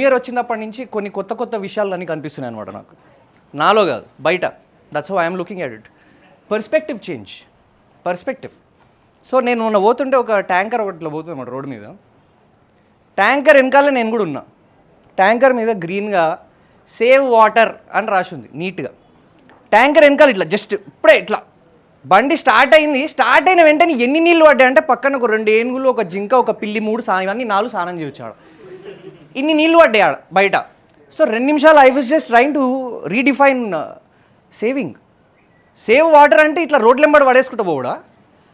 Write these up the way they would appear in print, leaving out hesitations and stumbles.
Year వచ్చినప్పటి నుంచి కొన్ని కొత్త కొత్త విషయాలు అన్నీ కనిపిస్తున్నాయి అనమాట నాకు. నాలో కాదు, బయట. That's how I'm looking at it. Perspective change, perspective. So నేను మొన్న పోతుంటే ఒక ట్యాంకర్ ఒకటిలో పోతుంది అన్నమాట రోడ్డు మీద. ట్యాంకర్ వెనకాల నేను కూడా ఉన్నా. ట్యాంకర్ మీద గ్రీన్గా సేవ్ వాటర్ అని రాసింది నీట్గా. ట్యాంకర్ వెనకాల ఇట్లా జస్ట్ ఇప్పుడే ఇట్లా బండి స్టార్ట్ అయింది. స్టార్ట్ అయిన వెంటనే ఎన్ని నీళ్ళు పడ్డాయి అంటే పక్కన ఒక 2 ఏనుగులు, ఒక జింక, ఒక పిల్లి, 3 ఇవన్నీ 4 స్నానం చేయొచ్చాడు. ఇన్ని నీళ్ళు పడ్డాయి ఆడ బయట. సో 2 నిమిషాలు I was just trying to redefine saving. Save water అంటే ఇట్లా రోడ్లు వెంబడి పడేసుకుంటూ పోవడా?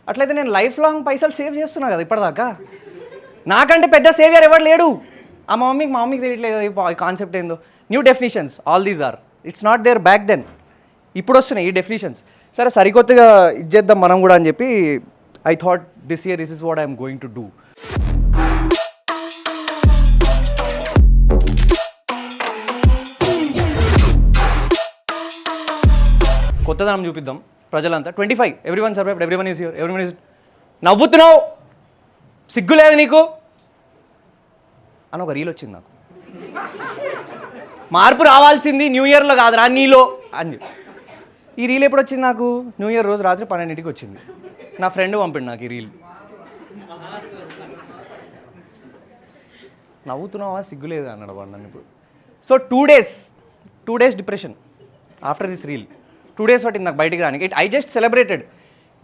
అట్లయితే నేను లైఫ్ లాంగ్ పైసలు సేవ్ చేస్తున్నా కదా ఇప్పటిదాకా. నాకంటే పెద్ద సేవియర్ ఎవరు లేడు. మా మమ్మీకి తెలియట్లేదు ఈ కాన్సెప్ట్ ఏందో. New definitions all these are. It's not there back then. ఇప్పుడు వస్తున్నాయి ఈ డెఫినిషన్స్. సరే సరికొత్తగా ఇచ్చేద్దాం మనం కూడా అని చెప్పి I thought this year this is what I'm going to do. కొత్తదనం చూపిద్దాం ప్రజలంతా. 25 everyone survived, everyone is here, everyone is. నవ్వుతున్నావు, సిగ్గు లేదు నీకు అని ఒక రీల్ వచ్చింది నాకు. మార్పు రావాల్సింది న్యూ ఇయర్లో కాదురా నీలో అని. ఈ రీల్ ఎప్పుడు వచ్చింది నాకు? న్యూ ఇయర్ రోజు రాత్రి 12ంటికి వచ్చింది. నా ఫ్రెండ్ పంపిండు నాకు ఈ రీల్. నవ్వుతున్నావా, సిగ్గులేదు అన్నాడు వాడు నన్ను ఇప్పుడు. So 2 days depression after this reel. 2 days పట్టింది నాకు బయటికి రానికి. I just celebrated.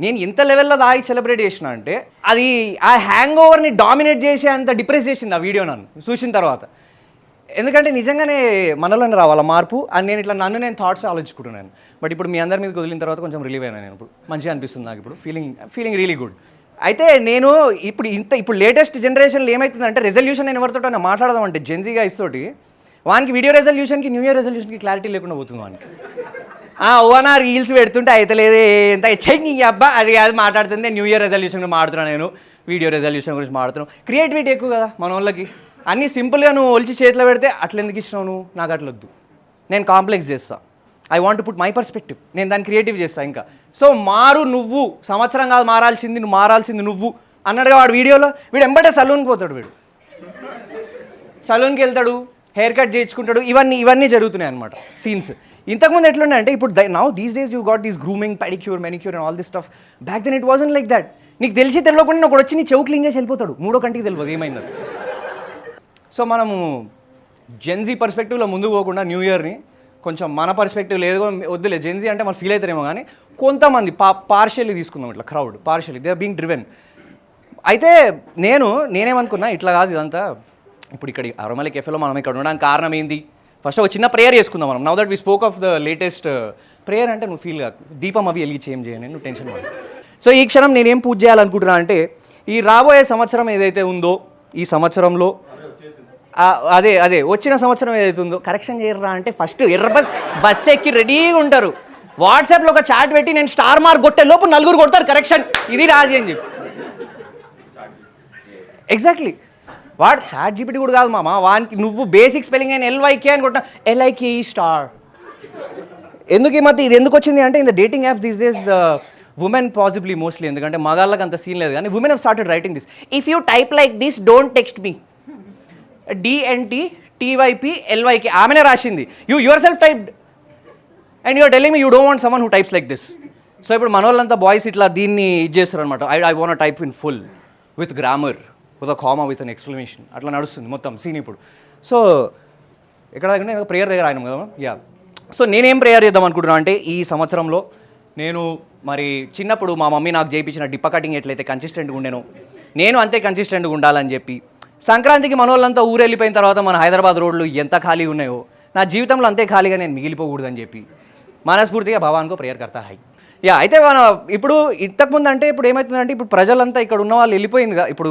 నేను ఎంత లెవెల్లో దాగి సెలబ్రేట్ చేసిన అంటే అది ఆ హ్యాంగ్ ఓవర్ని డామినేట్ చేసే అంత డిప్రెస్ చేసింది ఆ వీడియో నన్ను చూసిన తర్వాత. ఎందుకంటే నిజంగానే మనలోనే రావాల మార్పు అని నేను ఇట్లా నేను థాట్స్ ఆలోచించుకుంటున్నాను. బట్ ఇప్పుడు మీ అందరి మీదకి వదిలిన తర్వాత కొంచెం రిలీవ్ అయినా. నేను ఇప్పుడు మంచిగా అనిపిస్తుంది నాకు. ఇప్పుడు ఫీలింగ్ రియలీ గుడ్. అయితే నేను ఇప్పుడు లేటెస్ట్ జనరేషన్లో ఏమవుతుందంటే రెజల్యూషన్ నేను ఎవరితో మాట్లాడదాం అంటే జెన్జీ గైస్ తోటి వానికి వీడియో రెజల్యూషన్కి న్యూ ఇయర్ రెజల్యూషన్కి క్లారిటీ లేకుండా పోతుంది వానికి. ఓనా రీల్స్ పెడుతుంటే అయితే లేదు ఎంత చెయ్యి అబ్బా అది కాదు మాట్లాడుతుంది. న్యూ ఇయర్ రెజల్యూషన్ మాట్లాడుతున్నాను, నేను వీడియో రెజల్యూషన్ గురించి మాట్లాడుతున్నాను. క్రియేటివిటీ ఎక్కువ కదా మన వాళ్ళకి. అన్నీ సింపుల్గా నువ్వు ఒలిచి చేతిలో పెడితే అట్లా ఎందుకు ఇచ్చినావు నువ్వు? నాకు అట్లొద్దు. నేను కాంప్లెక్స్ చేస్తా. I want to put my perspective. నేను దాన్ని క్రియేటివ్ చేస్తాను ఇంకా. సో నువ్వు సంవత్సరం కాదు మారాల్సింది, నువ్వు మారాల్సింది నువ్వు అన్నాడుగా వాడు వీడియోలో. వీడు ఎంబటే సలూన్కి పోతాడు. వీడు సలూన్కి వెళ్తాడు, హెయిర్ కట్ చేయించుకుంటాడు. ఇవన్నీ జరుగుతున్నాయి అనమాట సీన్స్. ఇంతకుముందు ఎట్లున్నాయి అంటే ఇప్పుడు now these days you got these grooming, pedicure, manicure and all this stuff. Back then it wasn't like that. నీకు తెలియకుండా ఒకడు వచ్చి నీ చెవు క్లీన్ చేసి వెళ్ళిపోతాడు. 3వ కంటికి తెలియదు ఏమైంది. సో మనము జెన్జీ పర్స్పెక్టివ్లో ముందుకు పోకుండా న్యూ ఇయర్ని కొంచెం మన పర్స్పెక్టివ్ లేదు వద్దులే. జెన్జీ అంటే మనం ఫీల్ అవుతారేమో కానీ కొంతమంది పార్షియల్లీ తీసుకుందాం. ఇట్లా crowd partially they are being driven. అయితే నేనేమనుకున్నా ఇట్లా కాదు ఇదంతా. ఇప్పుడు ఇక్కడ అరోమలై కెఫేలో మనం ఇక్కడ ఉండడానికి కారణం ఏంది? ఫస్ట్ ఒక చిన్న ప్రేయర్ చేసుకుందాం మనం. Now that we spoke of the latest prayer. అంటే నువ్వు ఫీల్ కాదు, దీపం అవి వెలిగించి ఏం చేయను, నువ్వు టెన్షన్ పడు. సో ఈ క్షణం నేనేం పూజ చేయాలనుకుంటున్నా అంటే ఈ రాబోయే సంవత్సరం ఏదైతే ఉందో ఈ సంవత్సరంలో అదే వచ్చిన సంవత్సరం ఏదైతే ఉందో కరెక్షన్ చేయరా అంటే ఫస్ట్ ఎర్ర బస్ ఎక్కి రెడీగా ఉంటారు. వాట్సాప్లో ఒక చాట్ పెట్టి నేను స్టార్ మార్క్ కొట్టే లోపు 4 కొడతారు కరెక్షన్, ఇది రాజీ అని చెప్పి. ఎగ్జాక్ట్లీ. వాడు చాట్ జీపీటీ కూడా కాదు మామ, వానికి నువ్వు బేసిక్ స్పెల్లింగ్ అయిన LYK అని కొట్టిన LIKE స్టార్. ఎందుకు ఈ మధ్య ఇది ఎందుకు వచ్చింది అంటే in the dating apps these days women possibly mostly, ఎందుకంటే మగాళ్ళకి అంత సీన్ లేదు కానీ women have started writing this. If you type like this don't text me, DNTTYPLYK. ఆమెనే రాసింది. You yourself typed and you're telling me you don't want someone who types like this. So ఇప్పుడు మన వాళ్ళంతా boys ఇట్లా దీన్ని ఇది చేస్తారు అనమాట. I want type in full with grammar, with a comma, with an exclamation. అట్లా నడుస్తుంది మొత్తం సీన్ ఇప్పుడు. సో ఎక్కడ దగ్గర ప్రేయర్ దగ్గర ఆయన కదా. యా. సో నేనేం ప్రేయర్ చేద్దాం అనుకుంటున్నా అంటే ఈ సంవత్సరంలో నేను మరి చిన్నప్పుడు మా మమ్మీ నాకు చేయించిన డిప్ప కటింగ్ ఎట్లయితే కన్సిస్టెంట్గా ఉండేనో నేను అంతే కన్సిస్టెంట్గా ఉండాలని చెప్పి, సంక్రాంతికి మన వాళ్ళంతా ఊరు వెళ్ళిపోయిన తర్వాత మన హైదరాబాద్ రోడ్లు ఎంత ఖాళీ ఉన్నాయో నా జీవితంలో అంతే ఖాళీగా నేను మిగిలిపోకూడదని చెప్పి మనస్ఫూర్తిగా భగవాన్కో ప్రేయర్ కర్తా హై. యా. అయితే మన ఇప్పుడు ఇంతకుముందు అంటే ఇప్పుడు ఏమవుతుందంటే ఇప్పుడు ప్రజలంతా ఇక్కడ ఉన్న వాళ్ళు వెళ్ళిపోయింది. ఇప్పుడు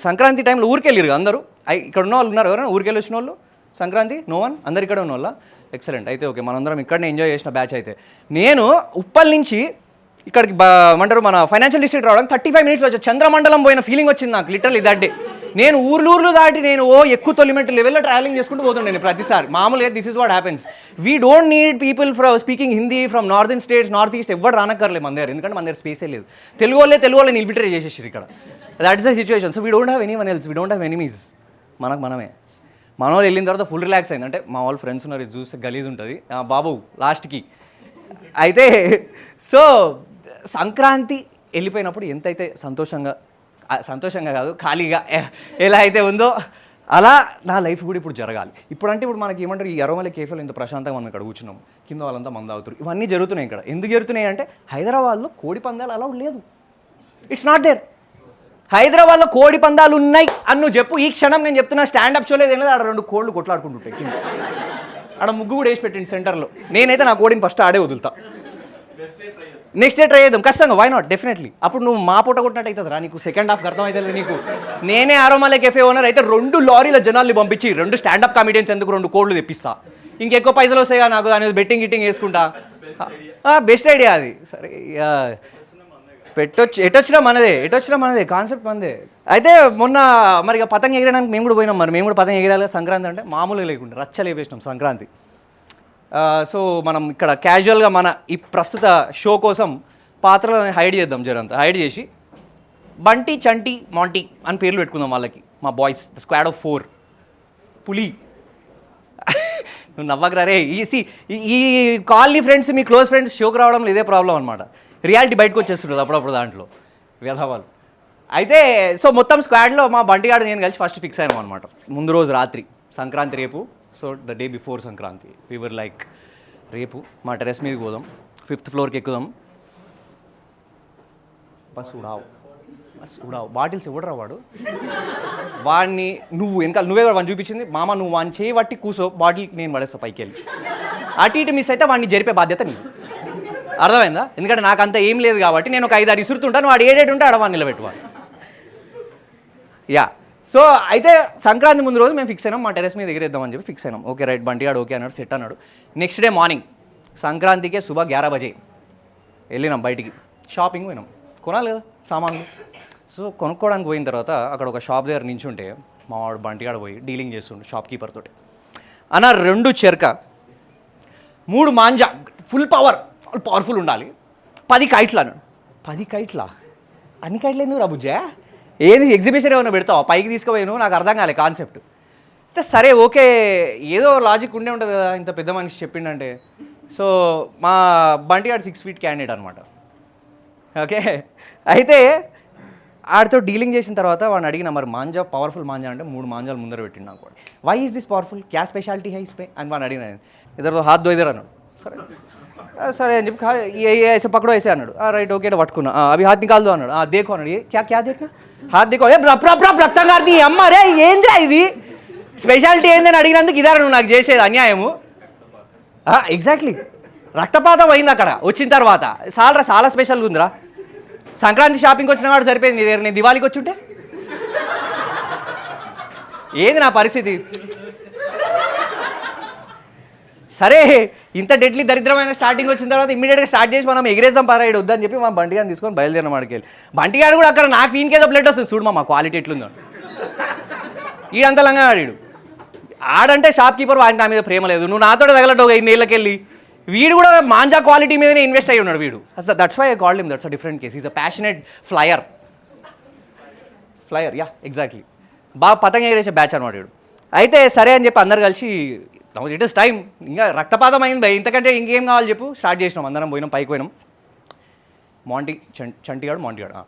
సంక్రాంతి టైంలో ఊరికి వెళ్ళారు అందరూ. ఇక్కడ ఉన్న వాళ్ళు ఉన్నారు ఎవరైనా ఊరికి వెళ్ళి వచ్చిన వాళ్ళు సంక్రాంతి? నో వన్, అందరు ఇక్కడ ఉన్న వాళ్ళ? ఎక్సలెంట్. అయితే ఓకే, మనందరం ఇక్కడనే ఎంజాయ్ చేసిన బ్యాచ్. అయితే నేను ఉప్పల్ నుంచి ఇక్కడికి ఏమంటారు మన ఫైనాన్షియల్ డిస్ట్రిక్ట్ రావడానికి 35 minutes వచ్చి చంద్రమండలం పోయిన ఫీలింగ్ వచ్చింది నాకు లిటరల్లీ దట్ డే. నేను ఊర్లు దాటి నేను ఎక్కువ తొలిమెంట్ లెవెల్లో ట్రావెలింగ్ చేసుకుంటూ పోతుండే నేను ప్రతిసారి. మామూలుగా this is what happens. We don't need people from speaking Hindi from northern states, north east ఎవ్వరు రానక్కర్లేదు మన దగ్గర. ఎందుకంటే మన దగ్గర స్పేసే లేదు. తెలుగు వాళ్ళని ఇన్ఫిల్ట్రేట్ చేసేసారు ఇక్కడ. That is the situation. So we don't have any one else, we don't have enemies. మనకు మనమే. మన వాళ్ళు వెళ్ళిన తర్వాత ఫుల్ రిలాక్స్ అయింది. అంటే మా వాళ్ళు ఫ్రెండ్స్ ఉన్నారు, ఇది చూస్తే గలీజ్ ఉంటుంది బాబు లాస్ట్కి. అయితే సో సంక్రాంతి వెళ్ళిపోయినప్పుడు ఎంతైతే సంతోషంగా కాదు ఖాళీగా ఎలా అయితే ఉందో అలా నా లైఫ్ కూడా ఇప్పుడు జరగాలి. ఇప్పుడు మనకి ఏమంటారు, ఈ అరోమల కేఫ్లో ఇంత ప్రశాంతంగా మనం ఇక్కడ కూర్చున్నాం, కింద వాళ్ళంతా మంది అవుతారు, ఇవన్నీ జరుగుతున్నాయి ఇక్కడ. ఎందుకు జరుగుతున్నాయి అంటే హైదరాబాద్లో కోడి పందాలు అలా లేదు. It's not there. హైదరాబాద్లో కోడి పందాలు ఉన్నాయి అని నువ్వు చెప్పు, ఈ క్షణం నేను చెప్తున్నా స్టాండప్ షో లేదు, ఆడ 2 కోళ్ళు కొట్లాడుకుంటుంటాయి కింద, ఆడ ముగ్గు కూడా వేసి పెట్టింది సెంటర్లో. నేనైతే నా కోడిని ఫస్ట్ ఆడే వదులుతా, నెక్స్ట్ డే ట్రై చేద్దాం ఖచ్చితంగా, వై నాట్, డెఫినెట్లీ. అప్పుడు నువ్వు మా పూట కొట్టినట్టు అవుతుంది రా, నీకు సెకండ్ హాఫ్ అర్థం అవుతుంది నీకు. నేనే అరోమాల కెఫే ఓనర్ అయితే 2 లారీల జనాల్ని పంపించి 2 స్టాండప్ కామెడియన్స్ ఎందుకు 2 కోళ్ళు తెప్పిస్తా, ఇంకెక్కువ పైసలు వస్తాయిగా నాకు, దాని బెట్టింగ్ వేసుకుంటా. బెస్ట్ ఐడియా అది. సరే ఎటొచ్చినా మనదే కాన్సెప్ట్ మనదే. అయితే మొన్న మరి ఇక పతంగ ఎగిరడానికి మేము కూడా పోయినాం. మేము కూడా పతంగ ఎగిరాలి. సంక్రాంతి అంటే మామూలుగా లేకుండా రచ్చలేపేసినాం సంక్రాంతి. సో మనం ఇక్కడ క్యాజువల్గా మన ఈ ప్రస్తుత షో కోసం పాత్రలను హైడ్ చేద్దాం, జరంతా హైడ్ చేసి బంటి, చంటి, మాంటీ అని పేర్లు పెట్టుకుందాం వాళ్ళకి. మా బాయ్స్, ద స్క్వాడ్ ఆఫ్ 4 పులి. నువ్వు నవ్వకరే. ఈ కాలనీ ఫ్రెండ్స్, మీ క్లోజ్ ఫ్రెండ్స్ షోకి రావడంలో ఇదే ప్రాబ్లం అనమాట. రియాలిటీ బయటకు వచ్చేస్తుంటుంది అప్పుడప్పుడు దాంట్లో వ్యధవాళ్ళు. అయితే సో మొత్తం స్క్వాడ్లో మా బంటిగాడు నేను కలిసి ఫస్ట్ ఫిక్స్ అయ్యాం అనమాట. ముందు రోజు రాత్రి, సంక్రాంతి రేపు. So the day before Sankranti we were like, రేపు మా టెరెస్ మీదకి పోదాం, 5th ఫ్లోర్కి ఎక్కుదాం. బస్ ఉడావు బాటిల్స్ ఇవ్వడరా వాడు, వాడిని నువ్వు వెనకాల నువ్వే వాడిని చూపించింది, మామ నువ్వు వాడిని చేయి పట్టి కూసో, బాటిల్ నేను పడేస్తా పైకి వెళ్ళి, అటు ఇటు మిస్ అయితే వాడిని జరిపే బాధ్యత నీకు. అర్థమైందా? ఎందుకంటే నాకు అంత ఏం లేదు కాబట్టి నేను ఒక 5-6 ఇసురుతుంటాను, వాడు 7 ఉంటే ఆడవాడిని నిలబెట్టువాడు. యా. సో అయితే సంక్రాంతి ముందు రోజు మేము ఫిక్స్ అయినాం, మా టెరెస్ మీద ఎగిరేద్దామని చెప్పి ఫిక్స్ అయినాం. ఓకే రైట్, బంటిగాడు ఓకే అన్నాడు, సెట్ అన్నాడు. నెక్స్ట్ డే మార్నింగ్ సంక్రాంతికే సుబహ 11 బజే వెళ్ళినాం బయటికి, షాపింగ్ పోయినాం, కొనాలి కదా సామాన్లు. సో కొనుక్కోవడానికి పోయిన తర్వాత అక్కడ ఒక షాప్ దగ్గర నించుంటే మా వాడు బంటిగాడు పోయి డీలింగ్ చేస్తుండే షాప్ కీపర్ తోటి. అన్న 2 చెరక, 3 మాంజా, ఫుల్ పవర్ఫుల్ ఉండాలి, 10 కైట్లు అన్నాడు. 10 కైట్లా? అన్ని కైట్లు ఎందుకు రా బుజ్జా, ఏది ఎగ్జిబిషన్ ఏమైనా పెడతావా, పైకి తీసుకుపోయాను, నాకు అర్థం కాలే కాన్సెప్ట్. అయితే సరే ఓకే, ఏదో లాజిక్ ఉండే ఉంటుంది కదా ఇంత పెద్ద మనిషి చెప్పిండంటే. సో మా బంటిగాడు 6 feet క్యాండిడేట్ అనమాట. ఓకే, అయితే ఆడితో డీలింగ్ చేసిన తర్వాత వాడిని అడిగిన, మరి మాంజా పవర్ఫుల్ మాంజా అంటే 3 మాంజాలు ముందర పెట్టిండు నాకు. వై ఈజ్ దిస్ పవర్ఫుల్, క్యా స్పెషాలిటీ హై ఇస్ పే అని వాడిని అడిగిన. ఇద్దరితో హాత్ దో ఇద్దరు అన్నాడు. సరే అని చెప్పి ऐसे पकड़ो ऐसे అన్నాడు. రైట్ ఓకే పట్టుకున్నా. అవి హాత్ నికాల్ దో అన్నాడు. దేఖో అన్నాడు. క్యా దేఖనా, హాత్ దేఖో, రక్తం కారుతుంది అమ్మ రే, ఏంద్రా ఇది స్పెషాలిటీ ఏందని అడిగినందుకు ఇదారా నువ్వు నాకు చేసేది అన్యాయము. ఎగ్జాక్ట్లీ, రక్తపాతం అయింది అక్కడ వచ్చిన తర్వాత. చాలా స్పెషల్గా ఉందిరా. సంక్రాంతి షాపింగ్కి వచ్చిన వాడు సరిపోయింది, నేను దివాళీకి వచ్చి ఉంటే ఏంది నా పరిస్థితి. సరే ఇంత డెడ్లీ దరిద్రమైన స్టార్టింగ్ వచ్చిన తర్వాత ఇమ్మీడియట్గా స్టార్ట్ చేసి మనం ఎగిరేద్దాం పారాయిడు వద్దని చెప్పి మా బంటిగాని తీసుకొని బయలుదేరిన మాడికెళ్ళి. బంటిగాడు కూడా అక్కడ నాకు ఈయనకేదో బ్లడ్ వస్తుంది చూడు మా క్వాలిటీ ఎట్లుందో. ఈడంతా లంగా ఆడాడు. ఆడంటే షాప్ కీపర్ వాడి నా మీద ప్రేమ లేదు, నువ్వు నాతో తగలట్టు 5 నెలలకెళ్ళి. వీడు కూడా మాంజా క్వాలిటీ మీదనే ఇన్వెస్ట్ అయ్యి ఉన్నాడు వీడు. అసలు that's why I called him, that's a different case. Is a passionate flyer. Yeah exactly, బాగా పతంగ ఎగిరేసే బ్యాచ్ అనమాట వీడు. అయితే సరే అని చెప్పి అందరు కలిసి ఇట్ ఇస్ టైం, ఇంకా రక్తపాతం అయింది భయ్, ఇంతకంటే ఇంకేం కావాలి చెప్పు. స్టార్ట్ చేసినాం, అందరం పోయినాం, పైకి పోయినాం. మాంటీ, చంటిగాడు, మాంటిగాడు.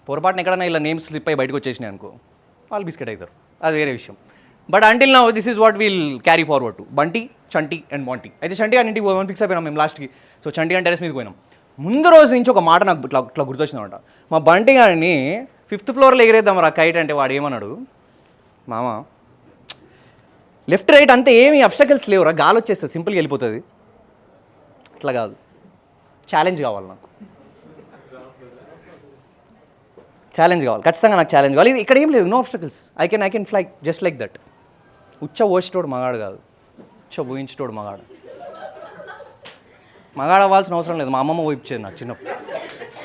పొరపాటున ఎక్కడన్నా ఇలా నేమ్స్ స్లిప్ అయ్యి బయటకు వచ్చేసినాయి అనుకో, వాళ్ళు బిస్కెట్ అవుతారు, అది వేరే విషయం. But until now this is what wheel carry forward to, Bunty, Chanti and Monty. అయితే చంటి గారి ఇంటికి పోదామని ఫిక్స్ అయిపోయినాం మేము లాస్ట్కి. సో చంటి గారి టెరెస్ మీదకి పోయినాం. ముందు రోజు నుంచి ఒక మాట నాకు ఇట్లా గుర్తొచ్చిందన్నమాట. మా బంటి గారిని 5th ఫ్లోర్లో ఎగిరేద్దాం రా కైట్ అంటే వాడు ఏమన్నాడు, మామ లెఫ్ట్ రైట్ అంతే ఏమి అబ్స్టకల్స్ లేవురా, గాలి వచ్చేస్తుంది సింపుల్గా వెళ్ళిపోతుంది. అట్లా కాదు, ఛాలెంజ్ కావాలి నాకు, ఛాలెంజ్ కావాలి ఖచ్చితంగా, నాకు ఛాలెంజ్ కావాలి. ఇక్కడ ఏం లేదు, no obstacles, I can fly just like that. ఓచేటోడు మగాడు కాదు, ఊహించేటోడు మగాడు. మగాడు అవ్వాల్సిన అవసరం లేదు, మా అమ్మమ్మ ఊహించేది నాకు చిన్నప్పుడు.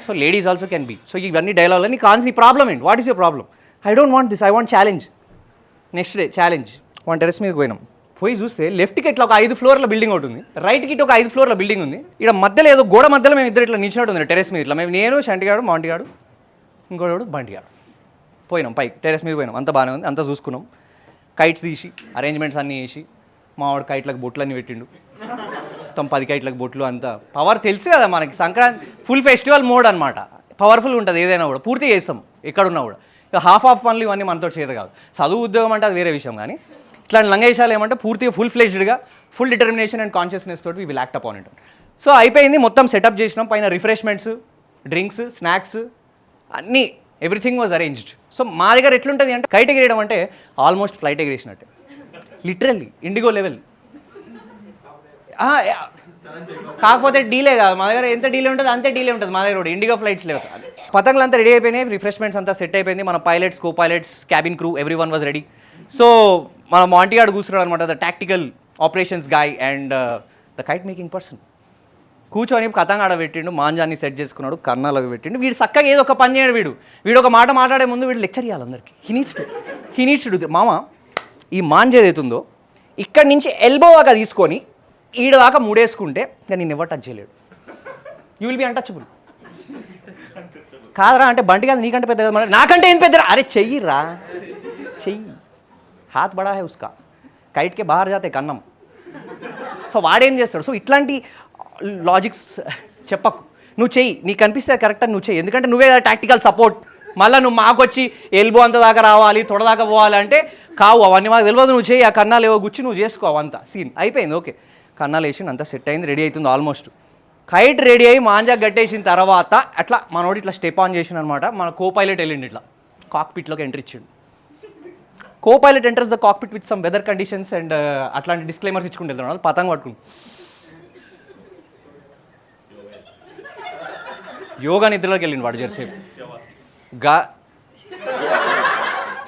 So ladies also can be. So ఇవన్నీ డైలాగ్ అని నీ ప్రాబ్లం ఏంటి, what is your problem? I don't want this, I want challenge. Next day challenge, one terrace మీదకి పోయినాం. పోయి చూస్తే లెఫ్ట్కి ఇట్లా ఒక 5 ఫ్లోర్ల బిల్డింగ్ ఒకటి ఉంది, రైట్కి ఇటు ఒక 5 ఫ్లోర్ల బిల్డింగ్ ఉంది. ఇక్కడ మధ్యలో ఏదో గోడ మధ్యలో మేము ఇద్దరు ఇట్లా నిలిచినట్టు ఉంది టెరెస్ మీద. ఇట్లా నేను చంటిగాడు, మాంటిగాడు, ఇంకోడు బంటిగాడు పోయినాం పైకి, టెరెస్ మీద పోయినాం. అంత బాగానే ఉంది, అంతా చూసుకున్నాం. కైట్స్ తీసి అరేంజ్మెంట్స్ అన్నీ వేసి మావాడు కైట్లకు బొట్లు అన్నీ పెట్టిండు. మొత్తం 10 కైట్లకు బొట్లు అంతా పవర్ తెలుసు కదా మనకి. సంక్రాంతి ఫుల్ ఫెస్టివల్ మోడ్ అనమాట. పవర్ఫుల్ ఉంటుంది ఏదైనా కూడా, పూర్తి చేస్తాం ఎక్కడున్నా కూడా. ఇక హాఫ్ పనులు ఇవన్నీ మనతో చేత కాదు. చదువు ఉద్యోగం అంటే అది వేరే విషయం, కానీ ఇట్లాంటి లంగేశాలు ఏమంటే పూర్తిగా ఫుల్ ఫ్లెజ్డ్గా ఫుల్ డిటర్మినేషన్ అండ్ కాన్షియస్నెస్ తోటి we act upon it. So అయిపోయింది, మొత్తం సెటప్ చేసినాం. పైన రిఫ్రెష్మెంట్స్, డ్రింక్స్, స్నాక్స్ అన్నీ ఎవ్రీథింగ్ వాజ్ అరేంజ్డ్. సో మా దగ్గర ఎట్లుంటుంది అంటే కైట్ ఎగిరేయడం అంటే ఆల్మోస్ట్ ఫ్లైట్ ఎగిరేసినట్టే, లిటరల్లీ ఇండిగో లెవెల్. కాకపోతే డీలే కాదు మా దగ్గర, ఎంత డీలే ఉంటుంది అంతే డీలే ఉంటుంది మా దగ్గర కూడా. ఇండిగో ఫ్లైట్స్ లేవు. పతంగులు అంతా రెడీ అయిపోయినాయి, రిఫ్రెష్మెంట్స్ అంతా సెట్ అయిపోయింది. మన pilots, co pilots, cabin crew every one was ready. So మన మాంటిగాడు కూర్చున్నాడు అనమాట, the tactical operations guy and the kite making person. కూర్చొని కథంగా ఆడ పెట్టిండు, మాంజాన్ని సెట్ చేసుకున్నాడు, కన్నాలు అవి పెట్టిండు. వీడు చక్కగా ఏదో ఒక పని చేయడు. వీడు ఒక మాట మాట్లాడే ముందు వీడు లెక్చర్ ఇవ్వాలి అందరికి. He needs to do. మామ ఈ మాంజ్ ఏదైతుందో ఇక్కడి నుంచి ఎల్బో దాకా తీసుకొని ఈడ దాకా ముడేసుకుంటే ఇంకా నేను ఎవరు టచ్ చేయలేడు. You will be untouchable. కాదరా అంటే బంటి కాదు నీకంటే పెద్ద కదా, నాకంటే ఏం పెద్దరా, అరే చెయ్యిరా చెయ్యి, హాత్ బడా హై ఉస్కా, కైట్కే బాహర్ జాతే కన్నం. సో వాడేం చేస్తాడు. సో ఇట్లాంటి లాజిక్స్ చెప్పకు, నువ్వు చెయ్యి, నీకు కనిపిస్తే కరెక్ట్ అని నువ్వు చెయ్యి. ఎందుకంటే నువ్వే టాక్టికల్ సపోర్ట్. మళ్ళీ నువ్వు మాకొచ్చి ఎల్బో అంత దాకా రావాలి, తొడ దాకా పోవాలి అంటే కావు, అవన్నీ మాకు తెలియదు. నువ్వు చెయ్యి, ఆ కన్నాలు ఏవో గుచ్చి నువ్వు చేసుకో, అవంతా సీన్ అయిపోయింది. ఓకే, కన్నాలు వేసి అంతా సెట్ అయింది, రెడీ అవుతుంది ఆల్మోస్ట్. కైట్ రెడీ అయ్యి మాంజా గట్టేసిన తర్వాత అట్లా మనోడు ఇట్లా స్టెప్ ఆన్ చేసిన అనమాట. మన కో పైలట్ వెళ్ళిండి, ఇట్లా కాక్పిట్లోకి ఎంట్రీ ఇచ్చిండు. Co pilot enters the cockpit with some weather conditions and అట్లాంటి డిస్క్లైమర్స్ ఇచ్చుకుంటూ వెళ్తున్నాడు. పతంగ పట్టుకుని యోగా నిద్రలోకి వెళ్ళింది వాడు జెర్సేపు.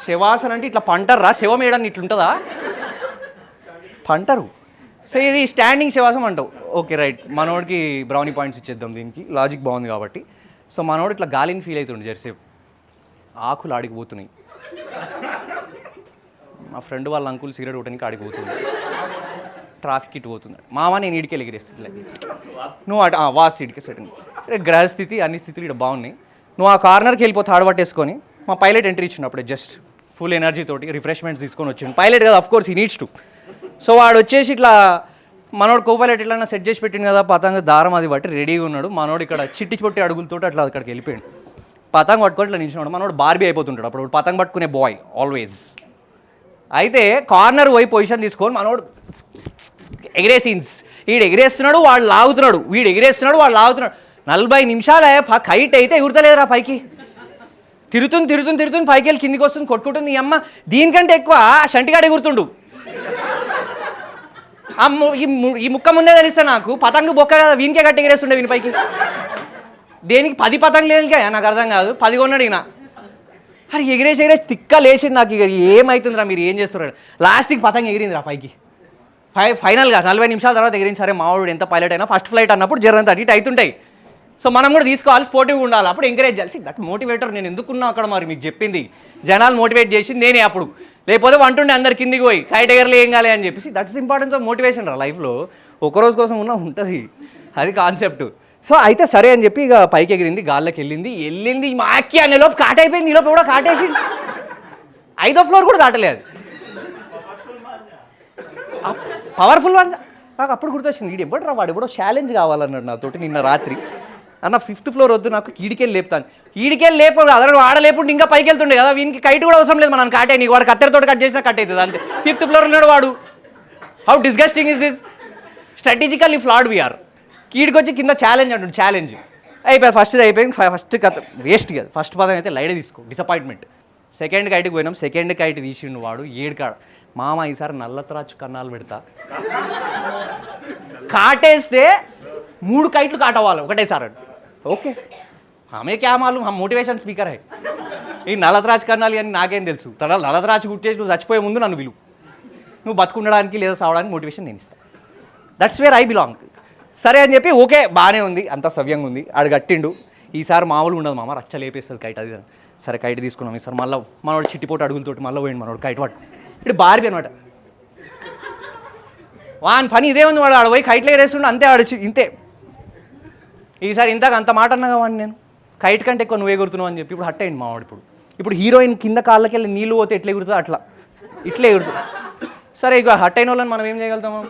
శవాసన అంటే ఇట్లా పంటర్రా, శవం వేయడానికి ఇట్లుంటుందా పంటరు. సో ఇది స్టాండింగ్ శవాసం అంటావు. ఓకే రైట్, మనోడికి బ్రౌనీ పాయింట్స్ ఇచ్చేద్దాం దీనికి, లాజిక్ బాగుంది కాబట్టి. సో మనోడు ఇట్లా గాలిని ఫీల్ అవుతుండే జెర్సేపు. ఆకులు ఆడికిపోతున్నాయి. మా ఫ్రెండ్ వాళ్ళ అంకుల్ సిగరెట్ కొట్టడానికి ఆడిపోతుంది, ట్రాఫిక్ ఇటు పోతుంది. మామ నేను ఇడికెళ్ళి ఎగిరేస్తుంది, నువ్వు అటు వాస్ ఇడికే సెట్. గ్రహస్థితి అన్ని స్థితులు ఇక్కడ బాగున్నాయి. నువ్వు ఆ కార్నర్కి వెళ్ళిపో తాడు పట్టేసుకొని. మా పైలట్ ఎంట్రీ ఇచ్చిండు అప్పుడే, జస్ట్ ఫుల్ ఎనర్జీ తోటి రిఫ్రెష్మెంట్స్ తీసుకొని వచ్చిండు. పైలట్ కదా, అఫ్కోర్స్ ఈ నీడ్స్ టు. సో వాడు వచ్చేసి ఇట్లా మనోడు కో పైలట్ ఇట్లా సెట్ చేసి పెట్టిండు కదా, పతంగ దారం అది పట్టి రెడీగా ఉన్నాడు. మనోడు ఇక్కడ చిట్టి పొట్టి అడుగులతో అట్లా అక్కడికి వెళ్ళిపోయాడు. పతంగ పట్టుకొని ఇట్లా నిల్చున్నాడు. మనోడు బార్బీ అయిపోతుంటాడు అప్పుడు, పతంగ పట్టుకునే బాయ్ ఆల్వేస్. అయితే కార్నర్ పోయి పొజిషన్ తీసుకొని మనోడు ఎగిరే సీన్స్. వీడు ఎగిరేస్తున్నాడు, వాడు లాగుతున్నాడు, వీడు ఎగిరేస్తున్నాడు, వాడు లాగుతున్నాడు. 40 నిమిషాలు కైట్ అయితే ఎగురుతలేదురా పైకి. తిరుగుతుంది పైకి వెళ్ళి కిందికి వస్తుంది, కొట్టుకుంటుంది. ఈ అమ్మ దీనికంటే ఎక్కువ షంటిగాడు ఎగురుతుండు. ఈ ముక్క ముందే తెలిస్తే నాకు పతంగ బొక్క కదా, వీనికే గట్టి ఎగిరేస్తుండే వీని పైకి. దేనికి 10 పతంగులు లేనికే నాకు అర్థం కాదు, 10 కొన్నాడు ఈయన. అరే ఎగిరేసి తిక్క లేచింది నాకు. ఇక ఏమవుతుందిరా మీరు ఏం చేస్తున్నారు. లాస్ట్కి పతంగ ఎగిరిందిరా పైకి. ఫైనల్గా 40 నిమిషాల తర్వాత ఎగిరింది. సరే మావాడు ఎంత పైలట్ అయినా ఫస్ట్ ఫ్లైట్ అన్నప్పుడు జరంత అటు ఇటు అవుతుంటాయి. సో మనం కూడా తీసుకోవాలి, స్పోర్టివ్గా ఉండాలి, అప్పుడు ఎంకరేజ్ చేయాలి. దట్ మోటివేటర్ నేను ఎందుకున్నా అక్కడ, మరి మీకు చెప్పింది జనాలు మోటివేట్ చేసింది నేనే అప్పుడు. లేకపోతే వంటుండే అందరు కిందికి పోయి కైట్ ఎగరలే ఏం కాలే అని చెప్పేసి. దట్స్ ఇంపార్టెన్స్ ఆఫ్ మోటివేషన్ రా లైఫ్లో. ఒకరోజు కోసం ఉన్న ఉంటుంది, అది కాన్సెప్ట్. సో అయితే సరే అని చెప్పి ఇక పైకి ఎగిరింది, గాల్లోకి వెళ్ళింది మాకి అనేలోపు కాట్ అయిపోయింది. ఈలోపు కూడా కాటేసి 5వ ఫ్లోర్ కూడా దాటలేదు. Powerful one. నాకు అప్పుడు గుర్తొచ్చింది, వీడు ఎవడు వాడు ఎవడో ఛాలెంజ్ కావాలన్నాడు నాతోటి నిన్న రాత్రి. అన్న 5th ఫ్లోర్ వద్దు నాకు, ఈడికెళ్ళి లేపుతాను. ఈడికెళ్ళి లేపు అదర్ ఆడలేపుంటే ఇంకా పైకి వెళ్తుండే కదా, వీనికి కైట్ కూడా అవసరం లేదు మనం కాటే. నీకు వాడు కత్తెరతో కట్ చేసినా కట్ అవుతుంది అంతే. 5th ఫ్లోర్ ఉన్నాడు వాడు. How disgusting is this. Strategically flawed we are. కీడికి వచ్చి కింద ఛాలెంజ్ అంటుండు, ఛాలెంజ్ అయిపోయి ఫస్ట్ది అయిపోయింది. ఫస్ట్ కథ వేస్ట్ కదా, ఫస్ట్ పదం అయితే లైడే తీసుకో, డిసప్పాయింట్మెంట్. సెకండ్ కైట్కి పోయినాం, సెకండ్ కైట్ తీసిండు వాడు. 7 కాడ మామ ఈసారి నల్లత్రాచు కన్నాలు పెడతా, కాటేస్తే 3 కైట్లు కాటవాలి ఒకటేసారి. ఓకే ఆమె క్యా మాలూమ్, హమ్ మోటివేషన్ స్పీకర్ హై. ఈ నల్లత్రాచు కన్నాలి అని నాకేం తెలుసు. నల్లత్రాచు గుర్తేసి నువ్వు చచ్చిపోయే ముందు నన్ను విలువ, నువ్వు బతుకుండడానికి లేదా సావడానికి మోటివేషన్ నేను ఇస్తాను. That's where I belong. సరే అని చెప్పి ఓకే బాగానే ఉంది, అంత సవ్యంగా ఉంది. ఆడు కట్టిండు. ఈసారి మామూలుగా ఉండదు మామ, రచ్చ లేపేస్తుంది కైట్ అది. సరే కైట్ తీసుకున్నాం ఈసారి. మళ్ళీ మనోడు చిట్టిపోటు అడుగులతోటి మళ్ళీ పోయింది మనోడు కైట్ పట్టు. ఇప్పుడు బార్బీ అనమాట. వాని పని ఇదే ఉంది. వాడు ఆడ పోయి కైట్లో వేస్తుండే అంతే, ఆడొచ్చి ఇంతే. ఈసారి ఇంతకు అంత మాట అన్నాగా వాడిని నేను, కైట్ కంటే ఎక్కువ నువ్వే ఎగురుతున్నావు అని చెప్పి. ఇప్పుడు హట్ అయింది మావాడు. ఇప్పుడు హీరోయిన్ కింద కాళ్ళకి వెళ్ళి నీళ్ళు పోతే ఎట్లా ఎగురుతుందో అట్లా ఇట్లే సరే ఇక హట్ అయిన వాళ్ళని మనం ఏం చేయగలుగుతాము?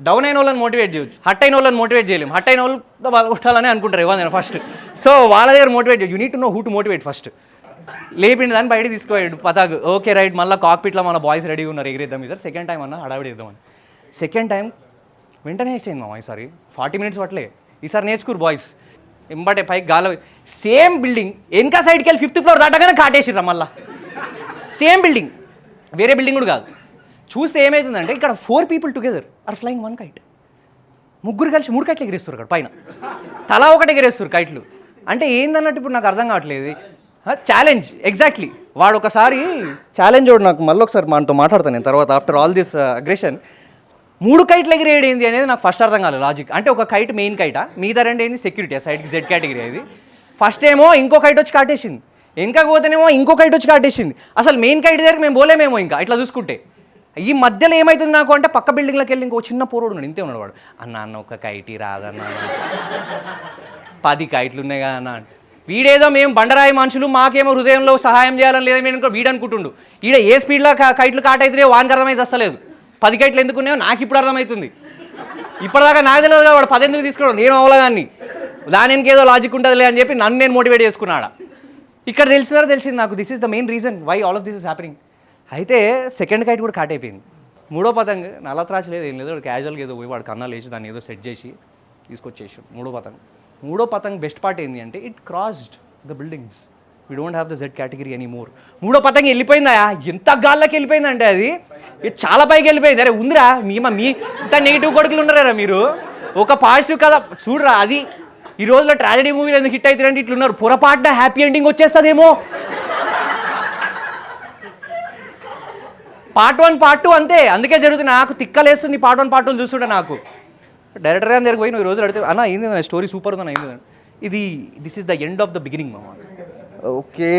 డౌన్ అయిన వాళ్ళని మోటివేట్ చేయొచ్చు, హట్ అయిన వాళ్ళని మోటివేట్ చేయలేము. హట్ అయిన వాళ్ళు వాళ్ళు కొట్టాలని అనుకుంటారు ఏమన్నా ఫస్ట్. సో వాళ్ళ దగ్గర మోటివేట్ చేయొచ్చు. You need to know who to motivate first. లేపిండి దాన్ని బయట తీసుకుపోయాడు పతాకు. ఓకే రైట్, మళ్ళీ కాక్పిట్లో మన బాయ్స్ రెడీగా ఉన్నారు, ఎగిరేద్దాం సార్. సెకండ్ టైం అన్న హడావిడేద్దామని. సెకండ్ టైం వెంటనే వేసేయండి మామ. ఈసారి 40 minutes పట్టలే. ఈసారి నేర్చుకోరు బాయ్స్. ఎంబటే పైకి గాలి, సేమ్ బిల్డింగ్ వెనక సైడ్కి వెళ్ళి 5th floor దాటగానే కాటేసిర్రా మళ్ళా. సేమ్ బిల్డింగ్, వేరే బిల్డింగ్ కూడా కాదు. చూస్తే ఏమవుతుందంటే ఇక్కడ 4 people together are flying 1 kite. ముగ్గురు కలిసి 3 kites ఎగిరేస్తారు అక్కడ పైన, తలా ఒకటి ఎగిరేస్తారు కైట్లు. అంటే ఏందన్నట్టు ఇప్పుడు నాకు అర్థం కావట్లేదు. Challenge exactly. వాడు ఒకసారి ఛాలెంజ్ వాడు నాకు మళ్ళీ ఒకసారి మనతో మాట్లాడతాను నేను తర్వాత, after all this aggression. 3 kites ఎగిరేయడం ఏంది అనేది నాకు ఫస్ట్ అర్థం కాలేదు లాజిక్. అంటే ఒక కైట్ మెయిన్ కైటా, మిగతా రెండు ఏంది సెక్యూరిటీ, ఆ సైడ్కి Z కేటగిరీ. అది ఫస్ట్ ఏమో ఇంకో కైట్ వచ్చి కాటేసింది, ఇంకా పోతేనేమో ఇంకో కైట్ వచ్చి కాటేసింది. అసలు మెయిన్ కైట్ దగ్గరికి మేము పోలేమేమో ఇంకా ఇట్లా చూసుకుంటే. ఈ మధ్యలో ఏమవుతుంది నాకు అంటే పక్క బిల్డింగ్లోకి వెళ్ళి ఇంకో చిన్న పోరోడు ఉన్నాడు, ఇంతే ఉన్నాడు వాడు. అన్న ఒక కైటీ రాదన్న, 10 kites ఉన్నాయి కదా అన్న. వీడేదో మేము బండరాయి మనుషులు, మాకేమో హృదయంలో సహాయం చేయాలని లేదా మేము వీడు అనుకుంటుండు. ఈడ ఏ స్పీడ్లో కైట్లు కాటైతే వానికి అర్థమైతే వస్తలేదు. 10 kites ఎందుకున్నాయో నాకు ఇప్పుడు అర్థమవుతుంది. ఇప్పటిదాకా నాకు తెలియదు వాడు 10 ఎందుకు తీసుకోవడం, నేను అవలదాన్ని. దాని ఇంకేదో లాజిక్ ఉంటుందిలే అని చెప్పి నన్ను నేను మోటివేట్ చేసుకున్నాడా. ఇక్కడ తెలిసింది నాకు, this is the main reason why all of this is happening. అయితే సెకండ్ కైట్ కూడా కాట్ అయిపోయింది. 3వ పతంగ్ నల్లత్రాచ లేదు ఏం లేదు, వాడు క్యాజువల్గా ఏదో పోయి వాడు కన్నాలు వేసి దాన్ని ఏదో సెట్ చేసి తీసుకొచ్చేసి 3వ పతంగ్ బెస్ట్ పార్ట్ ఏంటి అంటే it crossed the buildings. We don't have the Z category any more. 3వ పతంగ్ వెళ్ళిపోయిందా, ఎంత గాల్లోకి వెళ్ళిపోయిందంటే అది చాలా పైకి వెళ్ళిపోయింది. అరే ఉందిరా మీ ఇంత నెగిటివ్ కొడుకులు ఉన్నారా మీరు, ఒక పాజిటివ్ కదా చూడరా. అది ఈ రోజులో ట్రాజడీ మూవీలు ఎందుకు హిట్ అవుతారంటే ఇట్లున్నారు, పొరపాటున హ్యాపీ ఎండింగ్ వచ్చేస్తుందేమో. Part 1 Part 2 అంతే, అందుకే జరుగుతుంది. నాకు తిక్కలేస్తుంది Part 1 Part 2 చూస్తుంటే. నాకు డైరెక్టర్ గారి దగ్గరికి పోయి నువ్వు ఈ రోజు అడిగితే అన్న ఏంది స్టోరీ సూపర్ ఉందని అయింది. This is the end of the beginning మామ. ఓకే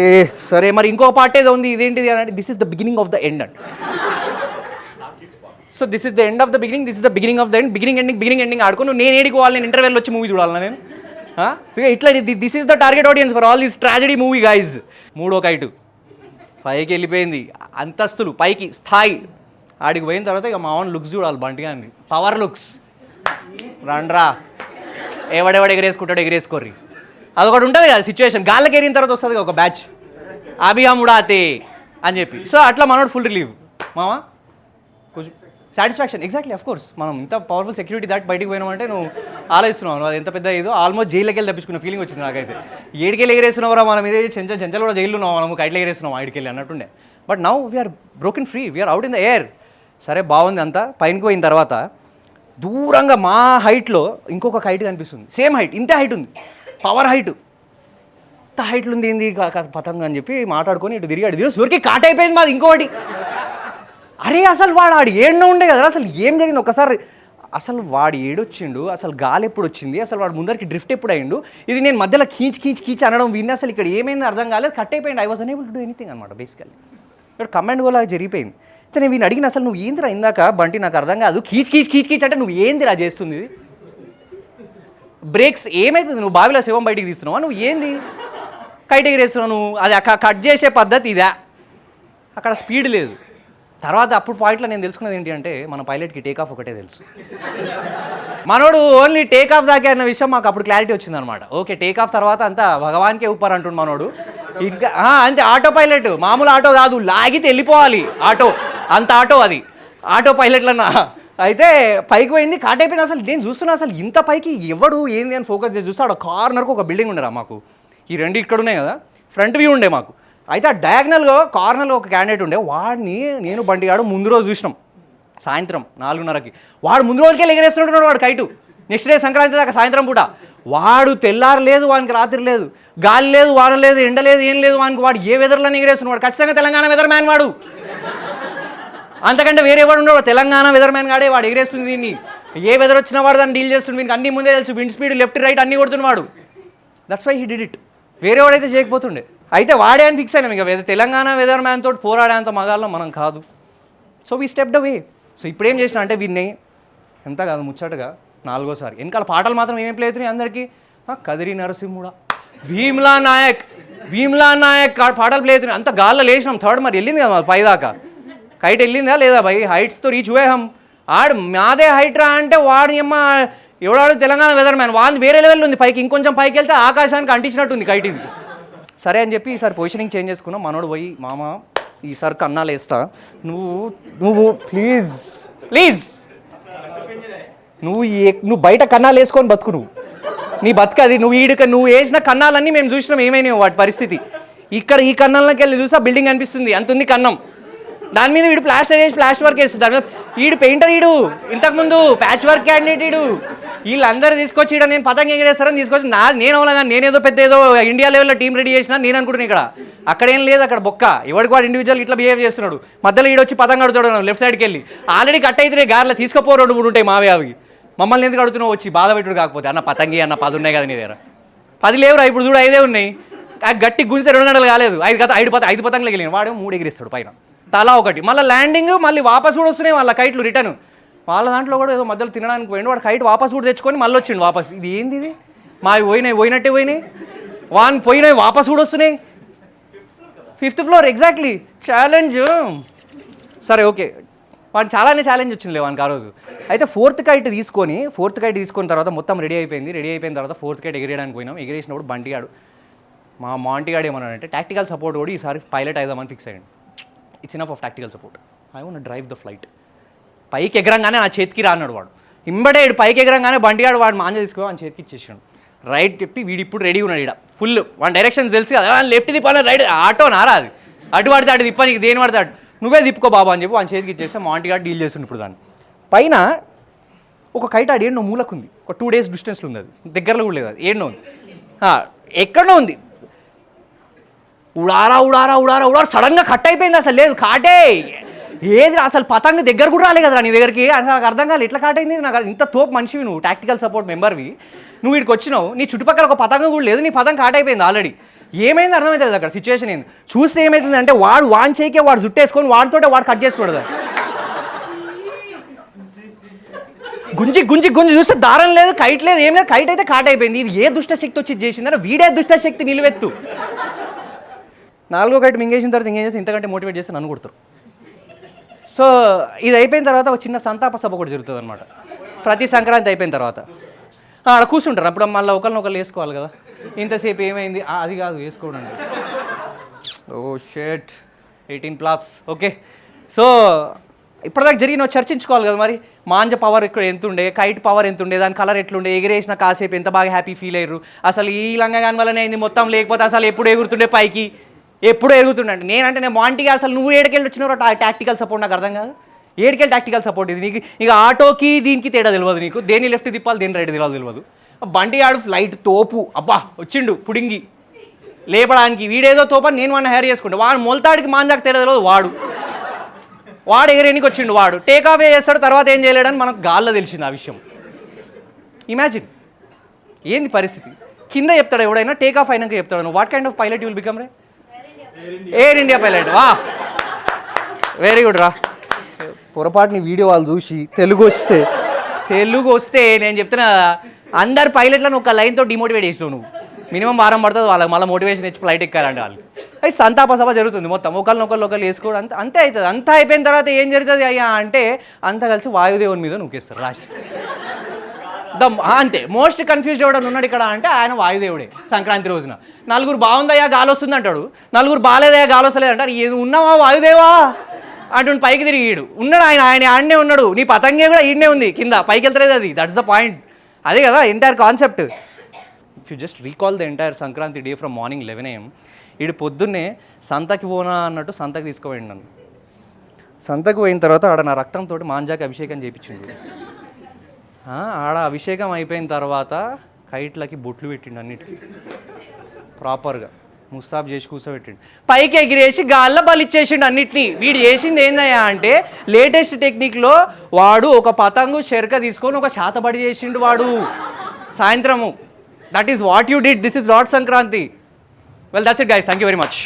సరే మరి ఇంకో పార్ట్ ఏదో ఉంది, ఇదేంటిది అని అంటే this is the beginning of the end and. So this is the end of the beginning, this is the beginning of the end. Beginning ending ఆడుకో. నేను ఏడికోవాలి, నేను ఇంటర్వెల్ వచ్చి మూవీ చూడాలన్నా నేను ఇట్లా. This is the target audience for all this tragedy movie guys. 3వ kite పైకి వెళ్ళిపోయింది, అంతస్తులు పైకి స్థాయి. ఆడికి పోయిన తర్వాత ఇక మా లుక్స్ చూడాలి, బంటిగా అండి పవర్ లుక్స్. రండ్రా ఎవడెవడు ఎగరేసుకోర్రి. అదొకటి ఉంటుంది కదా సిచ్యువేషన్. గాళ్ళకి ఎరిగిన తర్వాత వస్తుంది ఒక బ్యాచ్, అభి హమ్ ఉడాతే అని చెప్పి. సో అట్లా మనోడు ఫుల్ రిలీవ్ మామా, కొంచెం సాటిస్ఫాక్షన్. ఎగ్జాక్ట్లీ ఆఫ్ కోర్స్ మనం ఇంత పవర్ఫుల్ సెక్యూరిటీ దాటి బయటికి పోయినామంటే నువ్వు ఆలోచిస్తున్నావు అది ఎంత పెద్ద ఏదో. ఆల్మోస్ట్ జైలుకి వెళ్ళి తప్పించుకున్న ఫీలింగ్ వచ్చింది నాకైతే. ఏడికెళ్ళి ఎగరేస్తున్నావురా మనం, ఇదే చెంచల్ కూడా జైల్లో ఉన్నావు మనము, కైట్లు ఎగరేస్తున్నాం ఆడికెళ్ళి అన్నట్టుండే. But now we are broken free, we are out in the air. సరే బాగుంది అంతా. పైనకి పోయిన తర్వాత దూరంగా మా హైట్లో ఇంకొక హైట్ కనిపిస్తుంది, సేమ్ హైట్, ఇంతే హైట్ ఉంది, పవర్ హైట్. ఇంత హైట్లు ఉంది ఏంది పతంగ అని చెప్పి మాట్లాడుకొని ఇటు తిరిగి సూరికి కాట్ అయిపోయింది మాది ఇంకోటి. అరే అసలు వాడు ఏడునో ఉండే కదా, అసలు ఏం జరిగింది ఒకసారి. అసలు వాడు ఏడొచ్చిండు, అసలు గాలి ఎప్పుడు వచ్చింది, అసలు వాడు ముందరికి డ్రిఫ్ట్ ఎప్పుడు అయ్యిండు, ఇది నేను మధ్యలో కీచ్ అనడం విని అసలు ఇక్కడ ఏమైంది అర్థం కాలేదు. కట్ అయిపోయింది. I was unable to do anything అనమాట బేసికల్లీ. ఇక్కడ కమాండ్ గోలా జరిగిపోయింది. అయితే నేను వీని అడిగిన అసలు నువ్వు ఏందిరా ఇందాక బంటి నాకు అర్థం కాదు, కీచ్ అంటే నువ్వు ఏందిరా చేస్తుంది, బ్రేక్స్ ఏమవుతుంది, నువ్వు బావిలో శివం బయటికి తీస్తున్నావా, నువ్వు ఏంది కైట్ ఎగిరేస్తున్నావు నువ్వు, అది కట్ చేసే పద్ధతి ఇదా, అక్కడ స్పీడ్ లేదు. తర్వాత అప్పుడు పాయింట్లో నేను తెలుసుకున్నది ఏంటి అంటే మన పైలట్కి టేక్ ఆఫ్ ఒకటే తెలుసు. మనోడు ఓన్లీ టేక్ ఆఫ్ దాకే అన్న విషయం మాకు అప్పుడు క్లారిటీ వచ్చిందనమాట. ఓకే టేక్ ఆఫ్ తర్వాత అంతా భగవాన్కే ఊపర్ అంటుండు మనోడు. ఇంకా అంతే, ఆటో పైలట్ మామూలు ఆటో కాదు, లాగితే వెళ్ళిపోవాలి ఆటో, అంత ఆటో అది, ఆటో పైలట్లన్నా. అయితే పైకి పోయింది, కాట్ అయిపోయింది. అసలు నేను చూస్తున్నా అసలు ఇంత పైకి ఎవడు ఏంది అని ఫోకస్ చేసి చూస్తే ఆడ కార్నర్కు ఒక బిల్డింగ్ ఉండరా మాకు, ఈ రెండు ఇక్కడ ఉన్నాయి కదా, ఫ్రంట్ వ్యూ ఉండే మాకు. అయితే ఆ డయాగ్నల్గా కార్నర్లో ఒక క్యాండిడేట్ ఉండే, వాడిని నేను బంటిగాడు ముందు రోజు చూసినాం సాయంత్రం 4:30కి. వాడు ముందు రోజుకే ఎగరేస్తుంటున్నాడు వాడు కైటు. నెక్స్ట్ డే సంక్రాంతి దాకా సాయంత్రం పూట. వాడు తెల్లారు లేదు, వానికి రాత్రి లేదు, గాలి లేదు, వాన లేదు, ఎండ లేదు, ఏం లేదు వానికి. వాడు ఏ వెదర్లో ఎగరేస్తున్నాడు, ఖచ్చితంగా తెలంగాణ వెదర్ మ్యాన్ వాడు. అంతకంటే వేరే వాడు ఉండవు, తెలంగాణ వెదర్ మ్యాన్ గాడే వాడు ఎగరేస్తుంది దీన్ని. ఏ వెదర్ వచ్చినా వాడు దాన్ని డీల్ చేస్తుంది, వీనికి అన్ని ముందే తెలుసు, విండ్ స్పీడ్ లెఫ్ట్ రైట్ అన్నీ కొడుతున్నాడు. That's why he did it. వేరే వాడైతే చేయకపోతుండే. అయితే వాడే అని ఫిక్స్ అయినాం, ఇక తెలంగాణ వెదర్ మ్యాన్ తోటి పోరాడేంత మగాళ్ళం మనం కాదు. So we stepped away. So ఇప్పుడు ఏం చేసిన అంటే వీడిని ఎంత కాదు ముచ్చటగా 4వ సారి వెనకాల పాటలు మాత్రం ఏమేం ప్లే అవుతున్నాయి అందరికీ, కదిరి నరసింహుడా, భీమ్లా నాయక్ పాటలు ప్లే అవుతున్నాయి. అంత గాల్లో లేచినాం, థర్డ్ మరి వెళ్ళింది కదా పైదాకా. కైట్ వెళ్ళిందా లేదా భయ్ హైట్స్తో రీచ్ హువే హమ్ ఆడు మాదే హైట్ రా అంటే వాడిని అమ్మ ఎవడాడు తెలంగాణ వెదర్ మ్యాన్ వాడిని వేరే లెవెల్ ఉంది పైకి ఇంకొంచెం పైకి వెళ్తే ఆకాశానికి అంటించినట్టుంది కైట్ ఇది. సరే అని చెప్పి ఈసారి పొజిషనింగ్ చేంజ్ చేసుకున్నాం. మనోడు పోయి మామ ఈసారి కన్నాలు వేస్తా నువ్వు ప్లీజ్ ప్లీజ్ నువ్వు బయట కన్నాలు వేసుకొని బతుకు నీ బతుకది నువ్వు వేసిన కన్నాలన్నీ మేము చూసినాం ఏమైనా వాటి పరిస్థితి. ఇక్కడ ఈ కన్నంలోకి వెళ్ళి చూసా బిల్డింగ్ అనిపిస్తుంది అంత ఉంది కన్నం. దాని మీద వీడు ప్లాస్టర్ వర్క్ వేస్తుంది. దాని మీద వీడు పెయింటర్ ఇంతకుముందు ప్యాచ్ వర్క్ క్యాండిడేట్ వీళ్ళందరూ తీసుకొచ్చి నేను పతంగ ఎగిరేస్తారని తీసుకొచ్చి నేను అవలా నేనేదో పెద్ద ఏదో ఇండియా లెవెల్లో టీం రెడీ చేసినా నేను అనుకుంటున్నాను. ఇక్కడ అక్కడేం లేదు, అక్కడ బొక్క ఎవరికి వాడు ఇండివిజువల్ ఇట్లా బిహేవ్ చేస్తున్నాడు. మధ్యలో వచ్చి పతంగ అడుగుతాడు లెఫ్ట్ సైడ్కి వెళ్ళి ఆల్రెడీ కట్ అయితే గారిలో తీసుకుపో 2-3 ఉంటాయి మావి అవి మమ్మల్ని ఎందుకు అడుగుతున్నావు వచ్చి బాధ పెట్టుడు కాకపోతే అన్న పతంగి అన్న 10 ఉన్నాయి కదా నీ దగ్గర 10 లేవురా ఇప్పుడు చూడు 5 ఉన్నాయి. గట్టి గుంజే 2 గంటలు కాలేదు 5 పతంగులు వెళ్ళినాయి. వాడు 3 ఎగిరిస్తాడు పైన తలా ఒకటి. మళ్ళీ ల్యాండింగ్ మళ్ళీ వాపస్ కూడా వస్తున్నాయి వాళ్ళ కైట్లు రిటర్న్. వాళ్ళ దాంట్లో కూడా ఏదో మధ్యలో తినడానికి పోయిండు వాడు కైట్ వాపస్ కూడా తెచ్చుకొని మళ్ళీ వచ్చిండు వాపస్. ఇది ఏంది ఇది మావి పోయినట్టే పోయినాయి వాన్ పోయినాయి వాపస్ కూడా వస్తున్నాయి. 5th floor exactly challenge. సరే ఓకే వాడు చాలానే ఛాలెంజ్ వచ్చింది వానికి ఆ రోజు. అయితే 4th కైట్ తీసుకున్న తర్వాత మొత్తం రెడీ అయిపోయిన తర్వాత 4th కైట్ ఎగిరేయడానికి పోయినాం. ఎగిరేసినప్పుడు బంటిగాడు మా మాంటిగాడు ఏమన్నాడంటే టాక్టికల్ సపోర్ట్ కూడా ఈసారి పైలట్ అయిదామని ఫిక్స్ అయ్యాడు. It's enough of tactical support I want drive the flight. పైకి ఎగరంగానే నా చేతికి రా అన్నాడు వాడు. ఇంబడేడు పైకి ఎగరంగానే బంటిగాడు వాడు మాంజ తీసుకో అని చేతికి ఇచ్చేసాడు. రైట్ చెప్పి వీడు ఇప్పుడు రెడీ ఉన్నాడు ఇక్కడ ఫుల్ వన్ డైరెక్షన్స్ తెలుసు కదా లెఫ్ట్ తిప్పాలి రైట్ ఆటో నారా అది అటు పడితే అటు తిప్ప నీకు దేని పడితే అటు నువ్వే తిప్పుకో బాబా అని చెప్పి వాని చేతికి ఇచ్చేస్తే మాంటిగాడు డీల్ చేస్తుండే. ఇప్పుడు దాన్ని పైన ఒక కైట్ ఆడి ఏడో మూలకుంది ఒక 2 days డిస్టెన్స్లో ఉంది. అది దగ్గరలో కూడా లేదు అది ఏడో ఉంది ఎక్కడో ఉంది. ఉడారా సడన్గా కట్ అయిపోయింది. అసలు లేదు కాటే ఏది అసలు పతంగ దగ్గర కూడా రాలే కదరా నీ దగ్గరికి. అసలు నాకు అర్థం కాలేదు ఎట్లా కాట్ అయింది. నాకు ఇంత తోపు మనిషివి నువ్వు టాక్టికల్ సపోర్ట్ మెంబర్వి నువ్వు వీడికి వచ్చినావు నీ చుట్టుపక్కల ఒక పతంగ కూడా లేదు నీ పతంగ కాట్ అయిపోయింది ఆల్రెడీ. ఏమైంది అర్థమవుతుంది అక్కడ సిచ్యువేషన్ ఏంది. చూస్తే ఏమవుతుంది అంటే వాడు వాన్ చేయకే వాడు జుట్టేసుకొని వాడితోటే వాడు కట్ చేసుకోకూడదు. గుంజి చూస్తే దారం లేదు కైట్ లేదు ఏం లేదు కైట్ అయితే కాట్ అయిపోయింది. ఇది ఏ దుష్టశక్తి వచ్చి చేసిందని వీడే దుష్టశక్తి నిలువెత్తు. 4వ కైట్ మింగేసిన తర్వాత ఇంకేం చేసి ఇంతకంటే మోటివేట్ చేస్తే నన్ను కొడతారు. సో ఇది అయిపోయిన తర్వాత ఒక చిన్న సంతాప సభ కూడా జరుగుతుంది అనమాట. ప్రతి సంక్రాంతి అయిపోయిన తర్వాత అక్కడ కూర్చుంటారు. అప్పుడు మళ్ళీ ఒకరినొకరు వేసుకోవాలి కదా. ఇంతసేపు ఏమైంది అది కాదు వేసుకోవడం. ఓ షేట్ 18+ ఓకే. సో ఇప్పటిదాకా జరిగిన చర్చించుకోవాలి కదా మరి. మాంజ పవర్ ఇక్కడ ఎంత ఉండే కైట్ పవర్ ఎంత ఉండే దాని కలర్ ఎట్లుండే ఎగిరేసిన కాసేపు ఎంత బాగా హ్యాపీ ఫీల్ అయ్యారు. అసలు ఈ లంగాగాని వల్లనే అయింది మొత్తం లేకపోతే అసలు ఎప్పుడు ఎగురుతుండే పైకి ఎప్పుడు ఎగురుతుండే. నేను మాంటిగా అసలు నువ్వు ఏడుకెళ్ళి వచ్చినారో టాక్టికల్ సపోర్ట్ నాకు అర్థం కాదు. ఏడుకెళ్ళి టాక్టికల్ సపోర్ట్ ఇది నీకు ఇక ఆటోకి దీనికి తేడా తెలియదు నీకు. దేని లెఫ్ట్ తిప్పాలి దేని రైట్ తెలియదు. బంటి ఆడు ఫ్లైట్ తోపు అబ్బా వచ్చిండు పుడింగి లేపడానికి వీడేదో తోపని నేను వాడిని హైర్ చేసుకుంటా. వాడు మొలతాడికి మాంజాకి తేడా తెలియదు. వాడు ఎగిరేనికి వచ్చిండు వాడు టేక్ ఆఫ్ చేస్తాడు తర్వాత ఏం చేయలేడని మనకు గాల్లో తెలిసింది ఆ విషయం. ఇమాజిన్ ఏంది పరిస్థితి. కింద చెప్తాడు ఎవడైనా టేక్ ఆఫ్ అయినాక చెప్తాడు నువ్వు what kind of pilot you will become ray. Air India pilot వా వెరీ గుడ్ రా. పొరపాటుని వీడియో వాళ్ళు చూసి తెలుగు వస్తే నేను చెప్తున్నా అందరు పైలట్లను ఒక లైన్తో డిమోటివేట్ చేసినావు నువ్వు. మినిమం వారం పడుతుంది వాళ్ళకి మళ్ళీ మోటివేషన్ ఇచ్చి ఫ్లైట్ ఎక్కాలంటే వాళ్ళు. అది సంతాప సభ జరుగుతుంది మొత్తం ఒకరినొకరు వేసుకోవడం అంతే అవుతుంది. అంతా అయిపోయిన తర్వాత ఏం జరుగుతుంది అయ్యా అంటే అంతా కలిసి వాయుదేవుని మీద నూకేస్తారు లాస్ట్. అంతే మోస్ట్ కన్ఫ్యూజ్డ్ ఎవడని ఉన్నాడు ఇక్కడ అంటే ఆయన వాయుదేవుడే. సంక్రాంతి రోజున నలుగురు బాగుందయ్యా గాలి వస్తుంది అంటాడు, నలుగురు బాగాలేదయ్యా గాలి వస్తలేదు అంటారు. ఏది ఉన్నావా వాయుదేవా అంటుండు పైకి తిరిగిడు ఉన్నాడు ఆయన ఆడనే ఉన్నాడు. నీ పతంగే కూడా ఈడనే ఉంది కింద పైకి వెళ్తలేదు. అది దట్స్ ద పాయింట్. అదే కదా entire concept. If you just recall the entire Sankranti day from morning 11 AM ఈడు పొద్దున్నే సంతకి పోనా అన్నట్టు సంతకి తీసుకుపోయిండు నన్ను. సంతకు పోయిన తర్వాత ఆడ నా రక్తంతో మాంజాకి అభిషేకం చేయించిండు. ఆడ అభిషేకం అయిపోయిన తర్వాత కైట్లకి బొట్లు పెట్టిండు అన్నిటికీ ప్రాపర్గా ముస్తాబ్ చేసి కూర్చోబెట్టిండు. పైకి ఎగిరేసి గాల్లో బలిచ్చేసిండు అన్నిటినీ. వీడు చేసింది ఏందయ్యా అంటే లేటెస్ట్ టెక్నిక్లో వాడు ఒక పతంగు శర్క తీసుకొని ఒక శాతబడి చేసిండు వాడు సాయంత్రము. That is what you did. This is not Sankranti. Well that's it guys. Thank you very much.